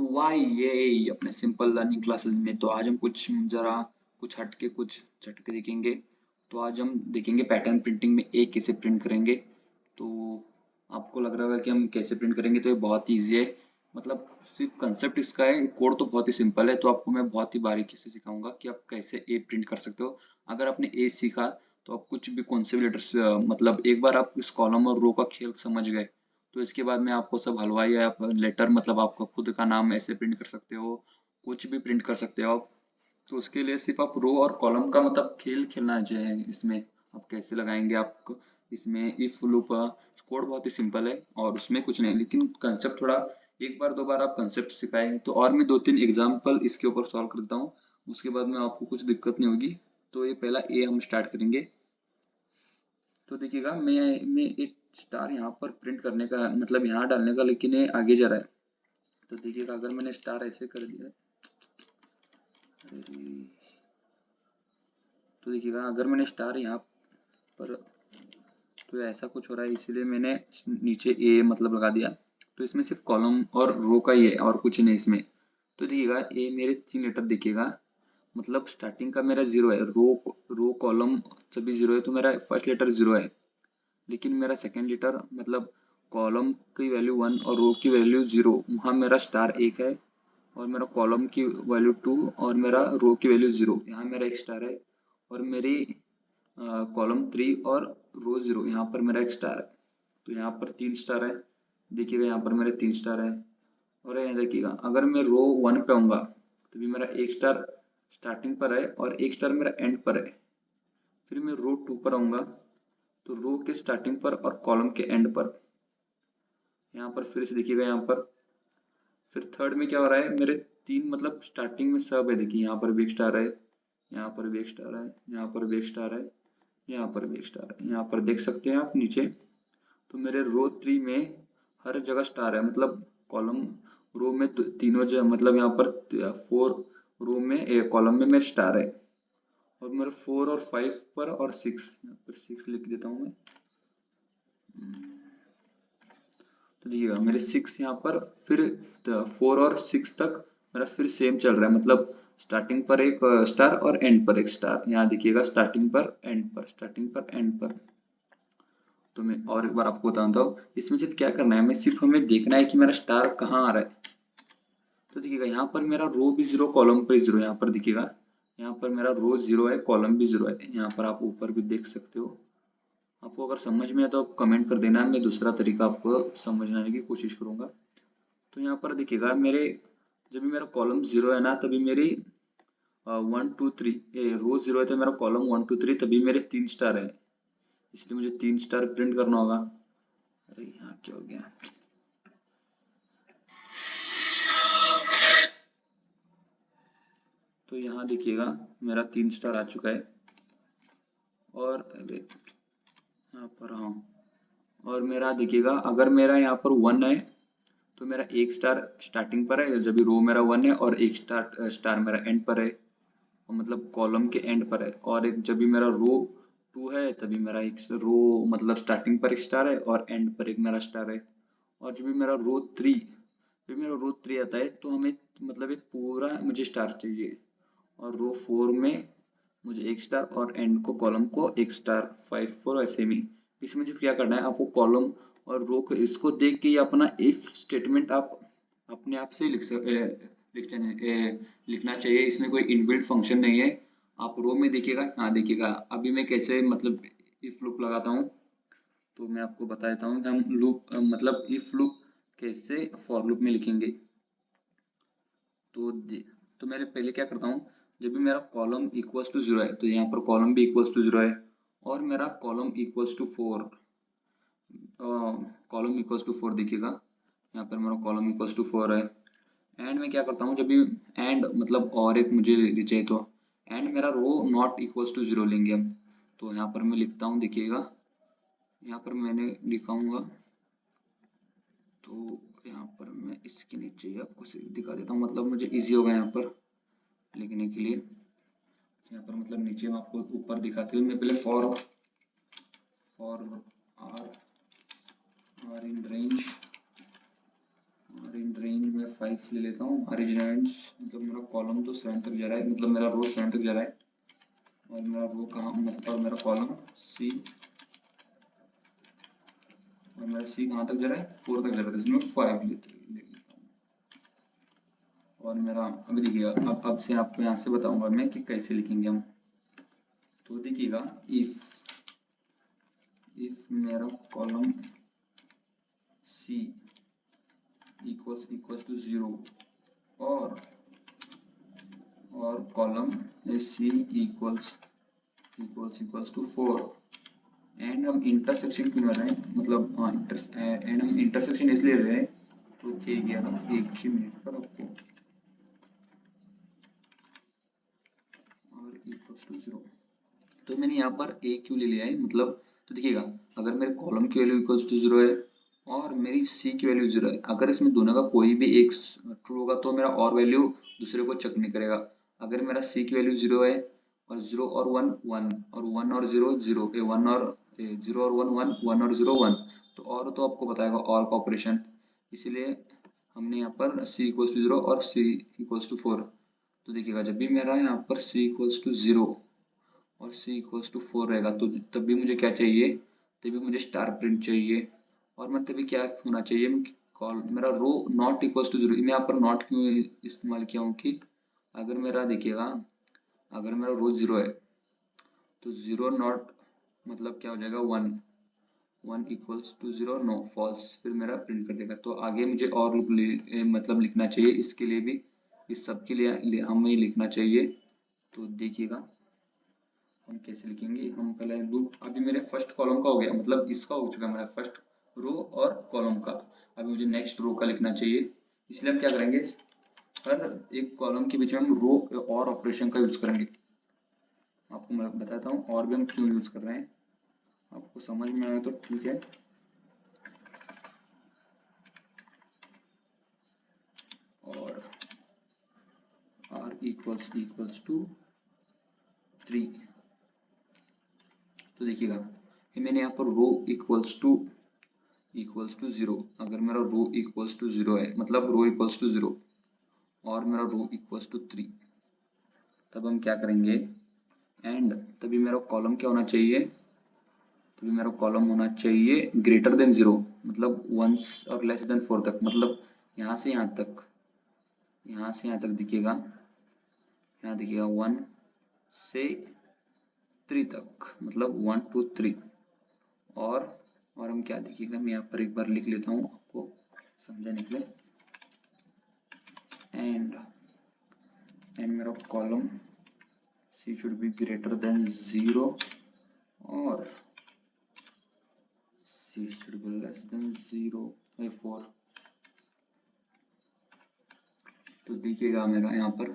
तो वाई ये अपने सिंपल लर्निंग क्लासेस में तो आज हम कुछ जरा कुछ हटके कुछ झटके देखेंगे। तो आज हम देखेंगे पैटर्न प्रिंटिंग में ए कैसे प्रिंट करेंगे। तो आपको लग रहा होगा कि हम कैसे प्रिंट करेंगे, तो ये बहुत ईजी है। मतलब सिर्फ कंसेप्ट इसका है, कोड तो बहुत ही सिंपल है। तो आपको मैं बहुत ही बारीकी से सिखाऊंगा कि आप कैसे ए प्रिंट कर सकते हो। अगर आपने ए सीखा तो आप कुछ भी कौन से भी लेटर्स मतलब एक बार आप इस कॉलम और रो का खेल समझ गए तो इसके बाद में आपको सब हलवाई या लेटर मतलब आपका खुद का नाम ऐसे प्रिंट कर सकते हो, कुछ भी प्रिंट कर सकते हो आप। तो उसके लिए सिर्फ आप रो और कॉलम का मतलब खेल खेलना चाहिए। इसमें आप कैसे लगाएंगे, आप इसमें इफ लूप कोड बहुत ही सिंपल है और उसमें कुछ नहीं, लेकिन कंसेप्ट थोड़ा एक बार दो बार आप कंसेप्ट सिखाए तो और मैं दो तीन एग्जाम्पल इसके ऊपर सॉल्व कर देता हूँ। उसके बाद में आपको कुछ दिक्कत नहीं होगी। तो ये पहला ए हम स्टार्ट करेंगे। तो देखिएगा मैं एक स्टार यहाँ पर प्रिंट करने का मतलब यहाँ डालने का, लेकिन ये आगे जा रहा है। तो देखिएगा अगर मैंने स्टार ऐसे कर दिया, अरे तो देखिएगा अगर मैंने स्टार यहाँ पर, तो ऐसा कुछ हो रहा है इसीलिए मैंने नीचे ए मतलब लगा दिया। तो इसमें सिर्फ कॉलम और रो का ही है और कुछ नहीं इसमें। तो देखिएगा ए मेरे 3 लेटर देखिएगा, मतलब स्टार्टिंग का मेरा जीरो है, रो रो कॉलम सभी जीरो है, तो मेरा फर्स्ट लेटर जीरो है। लेकिन मेरा सेकेंड लेटर मतलब कॉलम की वैल्यू 1 और रो की वैल्यू 0, वहाँ मेरा स्टार 1 है और मेरा कॉलम की वैल्यू 2 और मेरा रो की वैल्यू 0, यहाँ मेरा एक स्टार है। और मेरी कॉलम 3 और रो 0, यहाँ पर मेरा एक स्टार है। तो यहाँ पर 3 स्टार है। देखिएगा यहाँ पर मेरे 3 स्टार है। और यहाँ देखिएगा अगर मैं रो 1 पे आऊँगा तो भी मेरा एक स्टार स्टार्टिंग पर है और एक स्टार मेरा एंड पर है। फिर मैं रो 2 पर आऊँगा तो रो के स्टार्टिंग पर और कॉलम के एंड पर। यहाँ पर फिर से देखिएगा यहाँ पर फिर थर्ड में क्या हो रहा है, मेरे 3 मतलब स्टार्टिंग में सब है। देखिए यहाँ पर भी एक स्टार है, यहाँ पर भी एक स्टार है, यहाँ पर भी एक स्टार है, यहाँ पर भी एक स्टार है। यहाँ पर देख सकते हैं आप नीचे। तो मेरे रो 3 में हर जगह स्टार है, मतलब कॉलम रो में तीनों जगह मतलब यहाँ पर 4 रो में कॉलम में मेरे स्टार है। और मेरे 4 और 5 पर और 6, यहाँ पर 6 लिख देता हूँ मैं। तो देखिएगा मेरे 6 यहाँ पर फिर 4 और 6 तक मेरा फिर सेम चल रहा है, मतलब स्टार्टिंग पर एक स्टार और एंड पर एक स्टार। यहाँ देखिएगा स्टार्टिंग पर एंड पर, स्टार्टिंग पर एंड पर। तो मैं और एक बार आपको बताता हूँ, इसमें सिर्फ क्या करना है, मैं सिर्फ हमें देखना है कि मेरा स्टार कहाँ आ रहा है। तो देखिएगा यहाँ पर मेरा रो भी 0 कॉलम पर 0, यहाँ पर देखिएगा यहाँ पर मेरा रो 0 है कॉलम भी 0 है। यहाँ पर आप ऊपर भी देख सकते हो। आपको अगर समझ में आए तो आप कमेंट कर देना, मैं दूसरा तरीका आपको समझाने की कोशिश करूंगा। तो यहाँ पर देखिएगा मेरे जब भी मेरा कॉलम 0 है ना, तभी मेरी 1 2 3 रो 0 है तो मेरा कॉलम 1 2 3 तभी मेरे 3 स्टार है, इसलिए मुझे 3 स्टार प्रिंट करना होगा। अरे यहाँ क्या हो गया। तो यहाँ देखिएगा मेरा 3 स्टार आ चुका है। और अरे यहाँ पर हाँ, और मेरा देखिएगा अगर मेरा यहाँ पर 1 है तो मेरा एक स्टार स्टार्टिंग पर है, जब भी रो मेरा 1 है, और एक स्टार मेरा एंड पर है, मतलब कॉलम के एंड पर है। और एक जब भी मेरा रो 2 है तभी मेरा एक रो मतलब स्टार्टिंग पर एक स्टार है और एंड पर एक मेरा स्टार है। और जब भी मेरा रो 3, जब मेरा रो 3 आता है तो हमें मतलब एक पूरा मुझे स्टार चाहिए। और रो 4 में मुझे एक स्टार और एंड को कॉलम को एक स्टार, 5 4 ऐसे में। इसमें सिर्फ क्या करना है आपको, कॉलम और रो को इसको देख के ही अपना इफ स्टेटमेंट आप अपने आप से लिखना चाहिए। इसमें कोई इनबिल्ट फंक्शन नहीं है। आप रो में देखिएगा, हाँ देखिएगा अभी मैं कैसे मतलब इफ लूप लगाता हूँ। तो मैं आपको बता देता हूँ कि हम लूप मतलब इफ लूप कैसे फॉर लूप में लिखेंगे। तो तो मैं पहले क्या करता हूँ, जब भी मेरा कॉलम इक्वल्स टू 0 है तो यहाँ पर कॉलम भी इक्वल्स टू 0 है। और मेरा column equals to 4, column equals to 4 देखिएगा यहाँ पर मेरा कॉलम इक्वल्स टू 4 है। एंड में क्या करता हूँ, जब भी एंड मतलब और एक मुझे चाहिए तो एंड मेरा रो नॉट इक्वल्स टू 0 लेंगे हम। तो यहाँ पर मैं लिखता हूँ, देखिएगा यहाँ पर मैंने लिखाऊंगा। तो यहाँ पर मैं इसके नीचे ही आपको दिखा देता हूँ, मतलब मुझे इजी होगा यहाँ पर लिखने के लिए। यहाँ पर मतलब नीचे मैं आपको ऊपर दिखाते हुए मैं पहले फॉर आर इन रेंज में 5 ले लेता हूँ। अरेंजमेंट्स मतलब मेरा कॉलम तो 7 तक जा रहा है, मतलब मेरा रो 7 तक जा रहा है, और मेरा रो कहाँ मतलब और मेरा कॉलम सी, और मेरा सी कहाँ तक जा रहा है 4 तक जा रहा है, इसमें 5 ले लेता हूँ। और मेरा अभी देखिएगा, अब से आपको यहाँ से बताऊंगा मैं कि कैसे लिखेंगे हम। तो देखिएगा इफ मेरा कॉलम सी इक्वल्स टू 0 और column C equals to 4, and हम इंटरसेक्शन क्यों कर रहे हैं, मतलब एंड हम इंटरसेक्शन इसलिए रहे हैं, तो ठीक है हम एक ही मिनट पर आपको और इक्वल्स टू 0, तो मैंने यहाँ पर ए क्यों ले लिया है, मतलब तो देखिएगा अगर मेरे कॉलम की वैल्यू इक्वल्स टू 0 है और मेरी सी की वैल्यू 0 है, अगर इसमें दोनों का कोई भी एक ट्रू होगा तो मेरा और वैल्यू दूसरे को चेक नहीं करेगा। अगर मेरा सी की वैल्यू 0 है और 0 और 1 1 और 1 और 0 0, 1 और 0 और 1 1 1 और 0 1, तो आपको बताएगा और का ऑपरेशन, इसीलिए हमने यहाँ पर सी इक्वल्स टू 0 और सी इक्वल्स टू 4। तो देखिएगा जब भी मेरा यहाँ पर सी इक्वल्स टू 0 और c इक्वल्स टू 4 रहेगा तो तब भी मुझे क्या चाहिए, तभी मुझे स्टार प्रिंट चाहिए, और मैं तभी क्या होना चाहिए, कॉल मेरा रो नॉट इक्वल्स टू 0। मैं यहाँ पर नॉट क्यों इस्तेमाल किया हूँ कि अगर मेरा देखिएगा अगर मेरा रो 0 है तो 0 नॉट मतलब क्या हो जाएगा 1 1 इक्वल्स टू 0 नो फॉल्स, फिर मेरा प्रिंट कर देगा। तो आगे मुझे और लूप मतलब लिखना चाहिए, इसके लिए भी इस सब के लिए हमें लिखना चाहिए। तो देखिएगा हम कैसे लिखेंगे, हम पहले लूप, अभी मेरे फर्स्ट कॉलम का हो गया, मतलब इसका हो चुका है मेरा फर्स्ट रो और कॉलम का, अभी मुझे नेक्स्ट रो का लिखना चाहिए। इसलिए हम क्या करेंगे, हर एक कॉलम के बीच में हम रो और ऑपरेशन का यूज करेंगे। आपको मैं बताता हूँ और भी हम क्यों यूज कर रहे हैं, आपको समझ में आए तो ठीक है। और r इक्वल्स टू 3, तो देखिएगा कि मैंने यहाँ पर रो इक्वल्स टू 0, अगर मेरा रो इक्वल्स टू 0 है मतलब रो इक्वल्स टू 0 और मेरा रो इक्वल्स टू 3, तब हम क्या करेंगे, एंड तभी मेरा कॉलम क्या होना चाहिए, तभी मेरा कॉलम होना चाहिए ग्रेटर देन 0, मतलब 1 और लेस देन 4 तक, मतलब यहाँ से यहाँ तक, दिखेगा, यहाँ दिखेगा 1 से 3 तक, मतलब 1 2 3, और हम क्या दिखेगा, मैं यहाँ पर एक बार लिख लेता हूँ आपको समझाने के लिए, एंड मेरा column C should be greater than 0 और C should be less than 0 by 4। तो देखिएगा मेरा यहाँ पर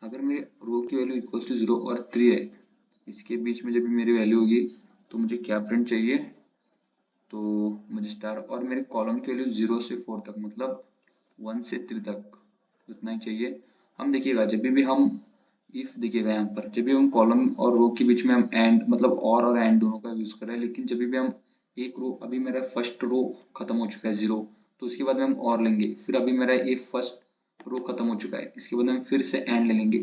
अगर मेरे रो की वैल्यू इक्वल टू 0 और 3 है, इसके बीच में जब भी मेरी वैल्यू होगी तो मुझे क्या प्रिंट चाहिए, तो मुझे स्टार, और मेरे कॉलम की वैल्यू 0 से 4 तक, मतलब 1 से 3 तक उतना ही चाहिए। हम देखिएगा जब भी हम इफ देखिएगा यहाँ पर जब भी हम कॉलम और रो के बीच में हम एंड मतलब और एंड दोनों का यूज कर रहे हैं, लेकिन जब भी हम एक रो, अभी मेरा फर्स्ट रो खत्म हो चुका है 0, तो उसके बाद में हम और लेंगे, फिर अभी मेरा ये फर्स्ट रो खत्म हो चुका है, इसके बाद हम फिर से एंड ले लेंगे।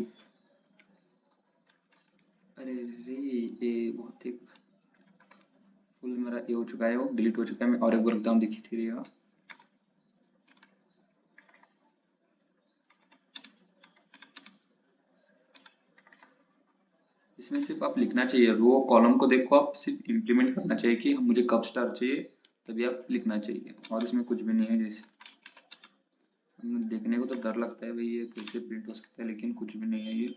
अरे रे ये बहुत एक फुल मेरा ये हो चुका है, वो डिलीट हो चुका है, मैं और एक बार लिखता हूँ, देखिए रहिएगा। इसमें सिर्फ आप लिखना चाहिए, रो कॉलम को देखो, आप सिर्फ इम्प्लीमेंट करना चाहिए कि मुझे कब स्टार चाहिए, तभी आप लिखना चाहिए, और इसमें कुछ भी नहीं है। जैसे देखने को तो डर लगता है भाई ये कैसे प्रिंट हो सकता है, लेकिन कुछ भी नहीं है ये।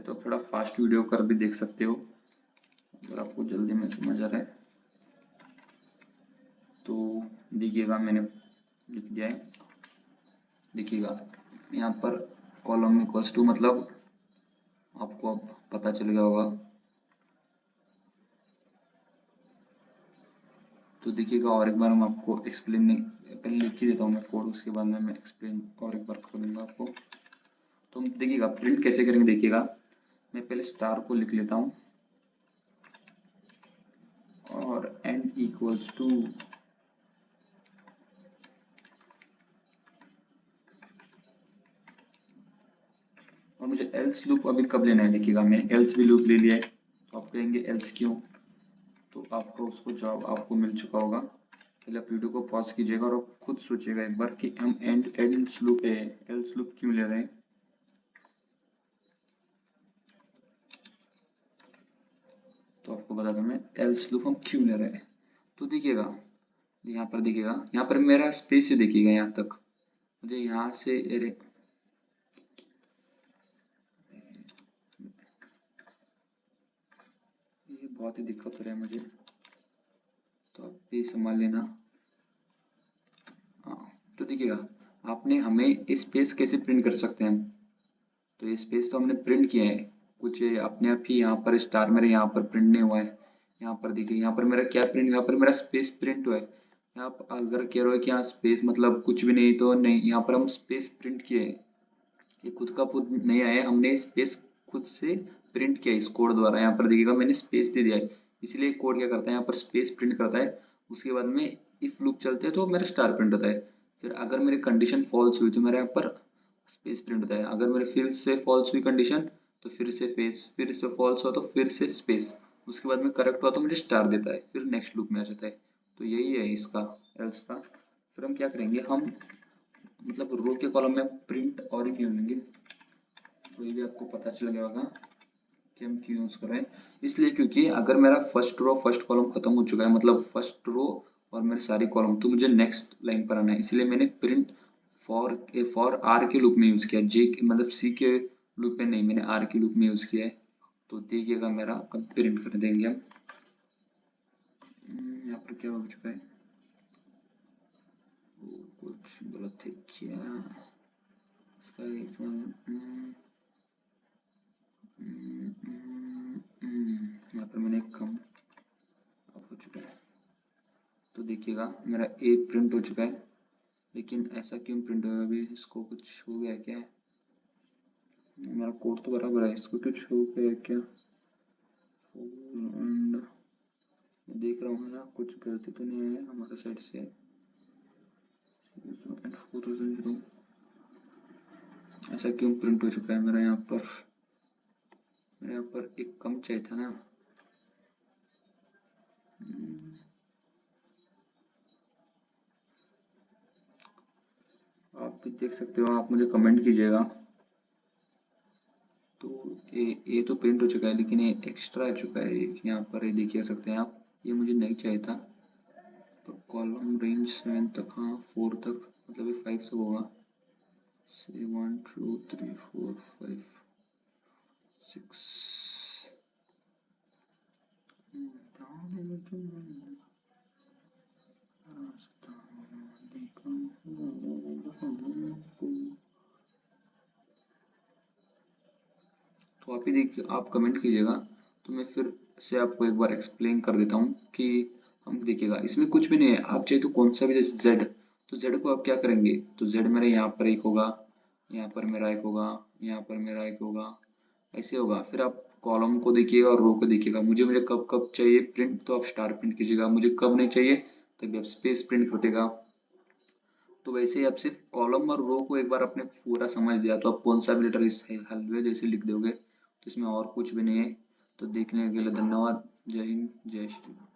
तो थोड़ा फास्ट वीडियो कर भी देख सकते हो अगर आपको जल्दी में समझ आ रहा है तो। देखिएगा मैंने लिख दिया है, देखिएगा यहाँ पर कॉलम इक्वल्स टू, मतलब आपको अब पता चल गया होगा। तो देखिएगा और एक बार मैं आपको एक्सप्लेन नहीं, पहले लिख ही देता हूँ मैं कोड, उसके बाद में मैं एक्सप्लेन और एक बार करूँगा आपको। तो देखिएगा प्रिंट कैसे करेंगे, देखिएगा मैं पहले स्टार को लिख लेता हूँ और n इक्वल्स टू और मुझे एल्स लूप अभी कब लेना है, देखिएगा मैंने एल्स भी लूप ले लिया है। तो आप कहेंगे एल्स क्यों, तो आपको उसको जवाब आपको मिल चुका होगा। पहले आप वीडियो को पॉज कीजिएगा और आप खुद सोचिएगा एक बार कि हम एल्स लूप क्यों ले रहे हैं। तो आपको बता दूं मैं एल्स लूप हम क्यों ले रहे हैं। तो देखिएगा यहाँ पर, देखिएगा यहाँ पर मेरा स्पेस से देखिएगा यहाँ तक, मुझे यहाँ से अरे ये बहुत ही दिक्कत हो रहा है मुझे, तो आप भी संभाल लेना। हाँ, तो देखिएगा आपने हमें स्पेस कैसे प्रिंट कर सकते हैं, तो ये स्पेस तो हमने प्रिंट किया है, कुछ अपने आप ही यहाँ पर स्टार मेरे यहाँ पर प्रिंट नहीं हुआ है। यहाँ पर देखिए यहाँ पर मेरा क्या प्रिंट, यहाँ पर मेरा स्पेस प्रिंट हुआ है। यहाँ पर अगर कह रहे हो कि यहाँ स्पेस मतलब कुछ भी नहीं, तो नहीं, यहाँ पर हम स्पेस प्रिंट किए हैं, ये खुद का खुद नहीं आया है, हमने स्पेस खुद से प्रिंट किया है इस कोड द्वारा। यहाँ पर देखिएगा मैंने स्पेस दे दिया है, इसलिए कोड क्या करता है, यहाँ पर स्पेस प्रिंट करता है, उसके बाद में इफ लूप चलते हैं तो मेरा स्टार प्रिंट होता है। फिर अगर मेरी कंडीशन फॉल्स हुई तो मेरे यहाँ पर स्पेस प्रिंट होता है, अगर मेरे फिर से फॉल्स हुई कंडीशन तो फिर से फेस, फिर से फॉल्स हुआ तो फिर से स्पेस, उसके बाद में करेक्ट हुआ तो मुझे स्टार देता है, फिर नेक्स्ट लूप में आ जाता है। तो यही है इसका एल्स का। फिर हम क्या करेंगे, हम मतलब रो के कॉलम में प्रिंट और ही क्यों लेंगे, तो ये भी आपको पता चल गया होगा कि हम क्यों यूज कर रहे हैं। इसलिए क्योंकि अगर मेरा फर्स्ट रो फर्स्ट कॉलम खत्म हो चुका है, मतलब फर्स्ट रो और मेरे सारी कॉलम, तो मुझे नेक्स्ट लाइन पर आना है, इसलिए मैंने प्रिंट फॉर आर के लूप में यूज किया, जे मतलब सी के लूप में नहीं, मैंने आर के लूप में यूज किया है। तो देखिएगा मेरा अब प्रिंट कर देंगे हम। यहाँ पर क्या हो चुका है, कुछ गलत है क्या इसका यहाँ पर मैंने कम हो चुका है। तो देखिएगा मेरा ए प्रिंट हो चुका है, लेकिन ऐसा क्यों प्रिंट होगा, अभी इसको कुछ हो गया क्या, मेरा कोड तो बराबर है, इसको कुछ हो गया क्या, एंड देख रहा हूँ ना कुछ गलती तो नहीं है हमारे साइड से। 4000 ऐसा क्यों प्रिंट हो चुका है मेरा यहाँ पर, मेरे यहाँ पर एक कम चाहिए था ना। आप भी देख सकते हो, आप मुझे कमेंट कीजिएगा। तो ये तो प्रिंट हो चुका है, लेकिन ये एक्स्ट्रा आ चुका है यहाँ पर, ये देख सकते हैं आप, ये मुझे नहीं चाहिए था। तो कॉलम रेंज 7 तक, हाँ 4 तक, मतलब ये 5 तक होगा, 1 2 3 4 5 6 तो आप ही देखिए, आप कमेंट कीजिएगा, तो मैं फिर से आपको एक बार एक्सप्लेन कर देता हूँ कि हम देखिएगा इसमें कुछ भी नहीं है। आप चाहे तो कौन सा भी, जैसे जेड, तो जेड को आप क्या करेंगे, तो जेड मेरे यहाँ पर एक होगा, यहाँ पर मेरा एक होगा, यहाँ पर मेरा एक होगा, ऐसे होगा। फिर आप कॉलम को देखिएगा और रो को देखिएगा, मुझे कब कब चाहिए प्रिंट तो आप स्टार प्रिंट कीजिएगा, मुझे कब नहीं चाहिए तभी आप स्पेस प्रिंट कर देगा। तो वैसे ही आप सिर्फ कॉलम और रो को एक बार आपने पूरा समझ लिया तो आप कौन सा भी लेटर इस हलवे जैसे लिख दोगे, तो इसमें और कुछ भी नहीं है। तो देखने के लिए धन्यवाद। जय हिंद, जय श्री राम।